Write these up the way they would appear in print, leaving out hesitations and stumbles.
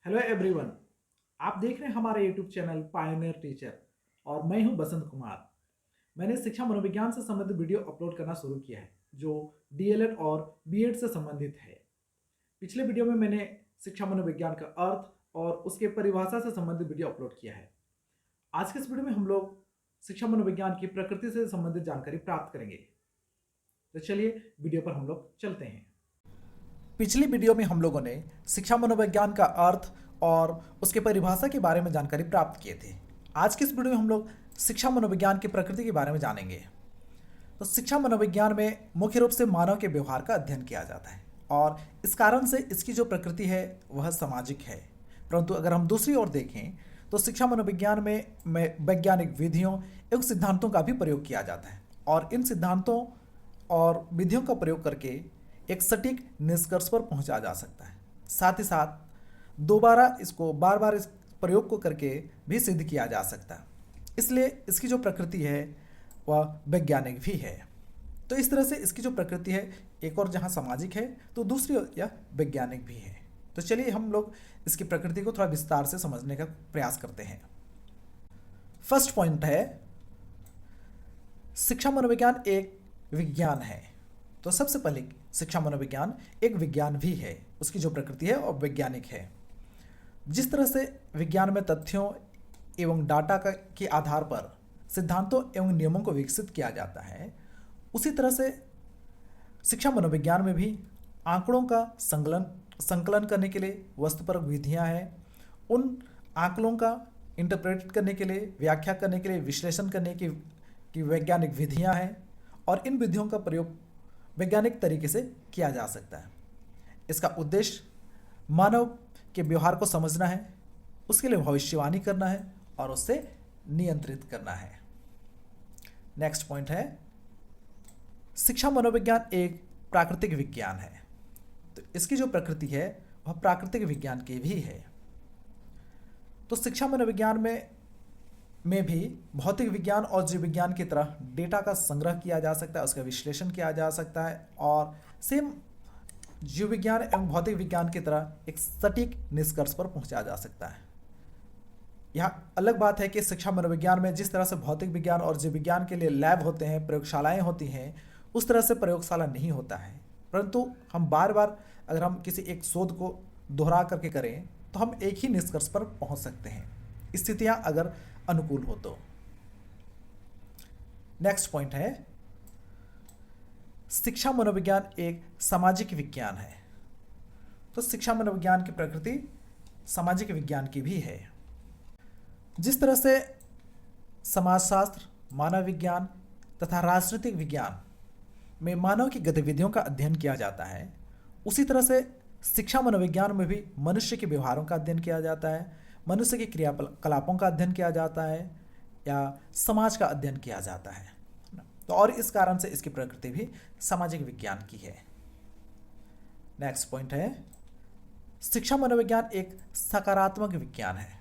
Hello everyone. आप देख रहे हैं हमारा यूट्यूब चैनल पायोनियर टीचर और मैं हूं बसंत कुमार। मैंने शिक्षा मनोविज्ञान से संबंधित वीडियो अपलोड करना शुरू किया है जो डीएलएड और बीएड से संबंधित है। पिछले वीडियो में मैंने शिक्षा मनोविज्ञान का अर्थ और उसके परिभाषा से संबंधित वीडियो अपलोड किया है। आज के इस वीडियो में हम लोग शिक्षा मनोविज्ञान की प्रकृति से संबंधित जानकारी प्राप्त करेंगे। तो चलिए वीडियो पर हम लोग चलते हैं। पिछली वीडियो में हम लोगों ने शिक्षा मनोविज्ञान का अर्थ और उसके परिभाषा के बारे में जानकारी प्राप्त किए थे। आज के इस वीडियो में हम लोग शिक्षा मनोविज्ञान की प्रकृति के बारे में जानेंगे। तो शिक्षा मनोविज्ञान में मुख्य रूप से मानव के व्यवहार का अध्ययन किया जाता है और इस कारण से इसकी जो प्रकृति है वह सामाजिक है। परंतु अगर हम दूसरी ओर देखें तो शिक्षा मनोविज्ञान में वैज्ञानिक विधियों एवं सिद्धांतों का भी प्रयोग किया जाता है और इन सिद्धांतों और विधियों का प्रयोग करके एक सटीक निष्कर्ष पर पहुंचा जा सकता है। साथ ही साथ दोबारा इसको बार बार इस प्रयोग को करके भी सिद्ध किया जा सकता है। इसलिए इसकी जो प्रकृति है वह वैज्ञानिक भी है। तो इस तरह से इसकी जो प्रकृति है एक और जहां सामाजिक है तो दूसरी ओर यह वैज्ञानिक भी है। तो चलिए हम लोग इसकी प्रकृति को थोड़ा विस्तार से समझने का प्रयास करते हैं। फर्स्ट पॉइंट है शिक्षा मनोविज्ञान एक विज्ञान है। तो सबसे पहले शिक्षा मनोविज्ञान एक विज्ञान भी है, उसकी जो प्रकृति है और वैज्ञानिक है। जिस तरह से विज्ञान में तथ्यों एवं डाटा के आधार पर सिद्धांतों एवं नियमों को विकसित किया जाता है, उसी तरह से शिक्षा मनोविज्ञान में भी आंकड़ों का संकलन करने के लिए वस्तुपरक विधियां हैं। उन आंकड़ों का इंटरप्रेट करने के लिए, व्याख्या करने के लिए, विश्लेषण करने की वैज्ञानिक विधियां हैं और इन विधियों का प्रयोग वैज्ञानिक तरीके से किया जा सकता है। इसका उद्देश्य मानव के व्यवहार को समझना है, उसके लिए भविष्यवाणी करना है और उससे नियंत्रित करना है। नेक्स्ट पॉइंट है शिक्षा मनोविज्ञान एक प्राकृतिक विज्ञान है। तो इसकी जो प्रकृति है वह प्राकृतिक विज्ञान की भी है। तो शिक्षा मनोविज्ञान में भी भौतिक विज्ञान और जीव विज्ञान की तरह डेटा का संग्रह किया जा सकता है, उसका विश्लेषण किया जा सकता है और सेम जीव विज्ञान एवं भौतिक विज्ञान की तरह एक सटीक निष्कर्ष पर पहुंचा जा सकता है। यहाँ अलग बात है कि शिक्षा मनोविज्ञान में जिस तरह से भौतिक विज्ञान और जीव विज्ञान के लिए लैब होते हैं, प्रयोगशालाएं होती हैं, उस तरह से प्रयोगशाला नहीं होता है। परंतु हम बार बार अगर हम किसी एक शोध को दोहरा करके करें तो हम एक ही निष्कर्ष पर पहुंच सकते हैं, स्थितियां अगर अनुकूल हो तो। नेक्स्ट पॉइंट है शिक्षा मनोविज्ञान एक सामाजिक विज्ञान है। तो शिक्षा मनोविज्ञान की प्रकृति सामाजिक विज्ञान की भी है। जिस तरह से समाजशास्त्र, मानव विज्ञान तथा राजनीतिक विज्ञान में मानव की गतिविधियों का अध्ययन किया जाता है, उसी तरह से शिक्षा मनोविज्ञान में भी मनुष्य के व्यवहारों का अध्ययन किया जाता है, मनुष्य के क्रियाकलापों का अध्ययन किया जाता है या समाज का अध्ययन किया जाता है। तो और इस कारण से इसकी प्रकृति भी सामाजिक विज्ञान की है। नेक्स्ट पॉइंट है शिक्षा मनोविज्ञान एक सकारात्मक विज्ञान है।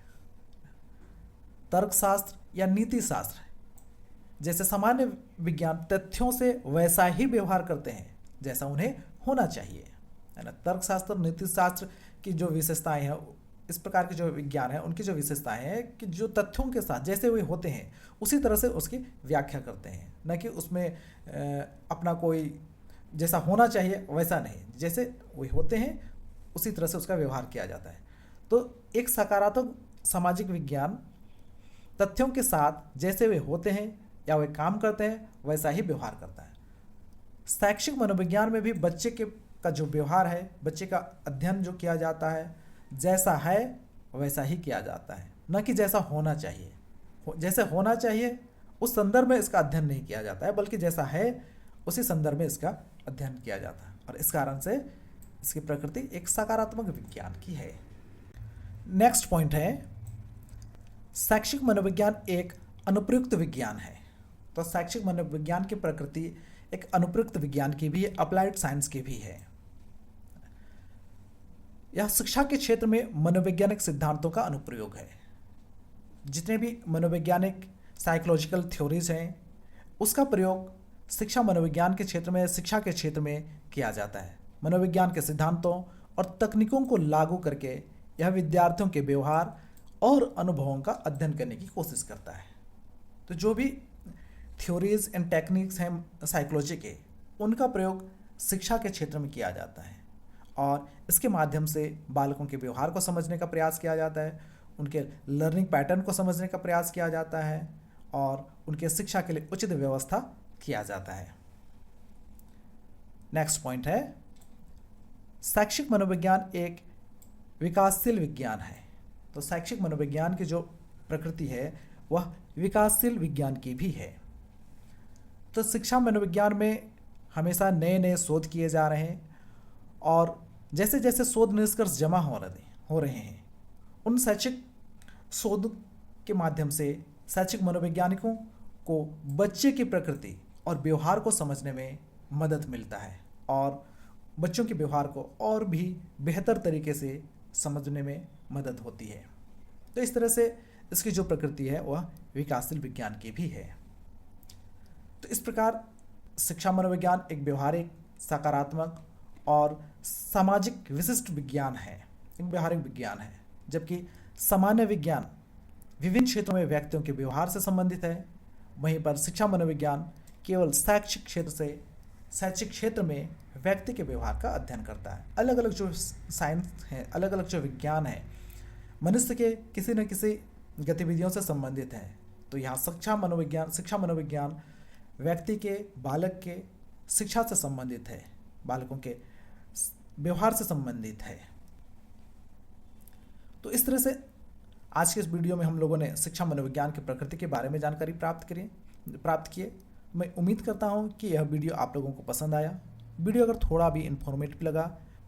तर्कशास्त्र या नीति शास्त्र जैसे सामान्य विज्ञान तथ्यों से वैसा ही व्यवहार करते हैं जैसा उन्हें होना चाहिए, है ना। तर्कशास्त्र, नीति शास्त्र की जो विशेषताएं हैं, इस प्रकार के जो विज्ञान है उनकी जो विशेषताएं हैं कि जो तथ्यों के साथ जैसे वे होते हैं उसी तरह से उसकी व्याख्या करते हैं, न कि उसमें अपना कोई जैसा होना चाहिए वैसा नहीं, जैसे वे होते हैं उसी तरह से उसका व्यवहार किया जाता है। तो एक सकारात्मक सामाजिक विज्ञान तथ्यों के साथ जैसे वे होते हैं या वे काम करते हैं वैसा ही व्यवहार करता है। शैक्षिक मनोविज्ञान में भी बच्चे का जो व्यवहार है, बच्चे का अध्ययन जो किया जाता है, जैसा है वैसा ही किया जाता है, न कि जैसा होना चाहिए। जैसे होना चाहिए उस संदर्भ में इसका अध्ययन नहीं किया जाता है, बल्कि जैसा है उसी संदर्भ में इसका अध्ययन किया जाता है और इस कारण से इसकी प्रकृति एक सकारात्मक विज्ञान की है। नेक्स्ट पॉइंट है शैक्षिक मनोविज्ञान एक अनुप्रयुक्त विज्ञान है। तो शैक्षिक मनोविज्ञान की प्रकृति एक अनुप्रयुक्त विज्ञान की भी है, अप्लाइड साइंस की भी है। यह शिक्षा के क्षेत्र में मनोवैज्ञानिक सिद्धांतों का अनुप्रयोग है। जितने भी मनोवैज्ञानिक साइकोलॉजिकल थ्योरीज हैं उसका प्रयोग शिक्षा मनोविज्ञान के क्षेत्र में, शिक्षा के क्षेत्र में किया जाता है। मनोविज्ञान के सिद्धांतों और तकनीकों को लागू करके यह विद्यार्थियों के व्यवहार और अनुभवों का अध्ययन करने की कोशिश करता है। तो जो भी थ्योरीज एंड टेक्निक्स हैं साइकोलॉजी के, उनका प्रयोग शिक्षा के क्षेत्र में किया जाता है और इसके माध्यम से बालकों के व्यवहार को समझने का प्रयास किया जाता है, उनके लर्निंग पैटर्न को समझने का प्रयास किया जाता है और उनके शिक्षा के लिए उचित व्यवस्था किया जाता है। नेक्स्ट पॉइंट है, शैक्षिक मनोविज्ञान एक विकासशील विज्ञान है। तो शैक्षिक मनोविज्ञान की जो प्रकृति है वह विकासशील विज्ञान की भी है। तो शिक्षा मनोविज्ञान में हमेशा नए नए शोध किए जा रहे हैं और जैसे जैसे शोध निष्कर्ष जमा हो रहे हैं, उन शैक्षिक शोध के माध्यम से शैक्षिक मनोवैज्ञानिकों को बच्चे की प्रकृति और व्यवहार को समझने में मदद मिलता है और बच्चों के व्यवहार को और भी बेहतर तरीके से समझने में मदद होती है। तो इस तरह से इसकी जो प्रकृति है वह विकासशील विज्ञान की भी है। तो इस प्रकार शिक्षा मनोविज्ञान एक व्यवहारिक, सकारात्मक और सामाजिक विशिष्ट विज्ञान है, एक व्यवहारिक विज्ञान है, जबकि सामान्य विज्ञान विभिन्न क्षेत्रों में व्यक्तियों के व्यवहार से संबंधित है। वहीं पर शिक्षा मनोविज्ञान केवल शैक्षिक क्षेत्र में व्यक्ति के व्यवहार का अध्ययन करता है। अलग अलग जो साइंस है, अलग अलग जो विज्ञान है, मनुष्य के किसी न किसी गतिविधियों से संबंधित है। तो यहाँ शिक्षा मनोविज्ञान व्यक्ति के, बालक के शिक्षा से संबंधित है, बालकों के व्यवहार से संबंधित है। तो इस तरह से आज के इस वीडियो में हम लोगों ने शिक्षा मनोविज्ञान की प्रकृति के बारे में जानकारी प्राप्त किए। मैं उम्मीद करता हूं कि यह वीडियो आप लोगों को पसंद आया। वीडियो अगर थोड़ा भी इन्फॉर्मेटिव लगा,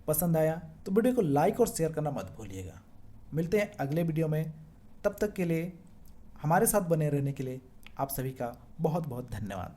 पसंद आया, तो वीडियो को लाइक और शेयर करना मत भूलिएगा। मिलते हैं अगले वीडियो में। तब तक के लिए हमारे साथ बने रहने के लिए आप सभी का बहुत बहुत धन्यवाद।